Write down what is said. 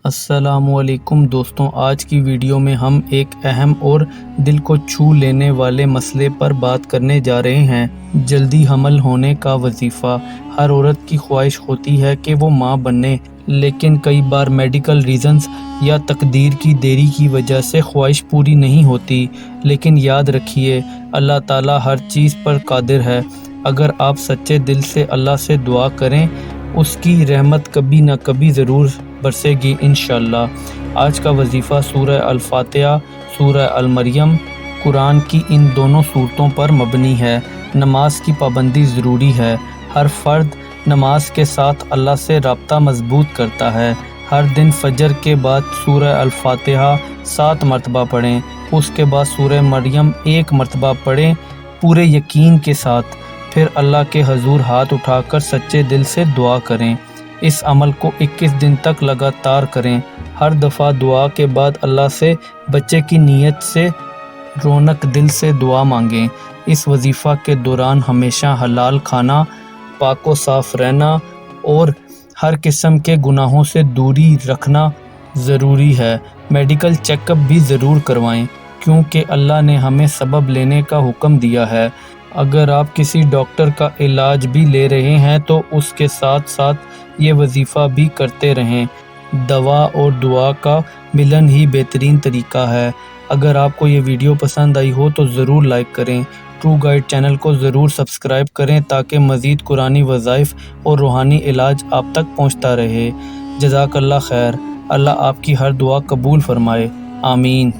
السلام علیکم دوستوں، آج کی ویڈیو میں ہم ایک اہم اور دل کو چھو لینے والے مسئلے پر بات کرنے جا رہے ہیں۔ جلدی حمل ہونے کا وظیفہ۔ ہر عورت کی خواہش ہوتی ہے کہ وہ ماں بنے، لیکن کئی بار میڈیکل ریزنز یا تقدیر کی دیری کی وجہ سے خواہش پوری نہیں ہوتی۔ لیکن یاد رکھیے، اللہ تعالیٰ ہر چیز پر قادر ہے۔ اگر آپ سچے دل سے اللہ سے دعا کریں، اس کی رحمت کبھی نہ کبھی ضرور برسے گی انشاءاللہ۔ آج کا وظیفہ سورہ الفاتحہ، سورہ المریم، قرآن کی ان دونوں سورتوں پر مبنی ہے۔ نماز کی پابندی ضروری ہے۔ ہر فرد نماز کے ساتھ اللہ سے رابطہ مضبوط کرتا ہے۔ ہر دن فجر کے بعد سورہ الفاتحہ 7 مرتبہ پڑھیں، اس کے بعد سورہ مریم 1 مرتبہ پڑھیں پورے یقین کے ساتھ، پھر اللہ کے حضور ہاتھ اٹھا کر سچے دل سے دعا کریں۔ اس عمل کو 21 دن تک لگاتار کریں۔ ہر دفعہ دعا کے بعد اللہ سے بچے کی نیت سے رونق دل سے دعا مانگیں۔ اس وظیفہ کے دوران ہمیشہ حلال کھانا، پاک و صاف رہنا اور ہر قسم کے گناہوں سے دوری رکھنا ضروری ہے۔ میڈیکل چیک اپ بھی ضرور کروائیں، کیونکہ اللہ نے ہمیں سبب لینے کا حکم دیا ہے۔ اگر آپ کسی ڈاکٹر کا علاج بھی لے رہے ہیں تو اس کے ساتھ ساتھ یہ وظیفہ بھی کرتے رہیں۔ دوا اور دعا کا ملن ہی بہترین طریقہ ہے۔ اگر آپ کو یہ ویڈیو پسند آئی ہو تو ضرور لائک کریں۔ ٹرو گائیڈ چینل کو ضرور سبسکرائب کریں تاکہ مزید قرآنی وظائف اور روحانی علاج آپ تک پہنچتا رہے۔ جزاک اللہ خیر۔ اللہ آپ کی ہر دعا قبول فرمائے۔ آمین۔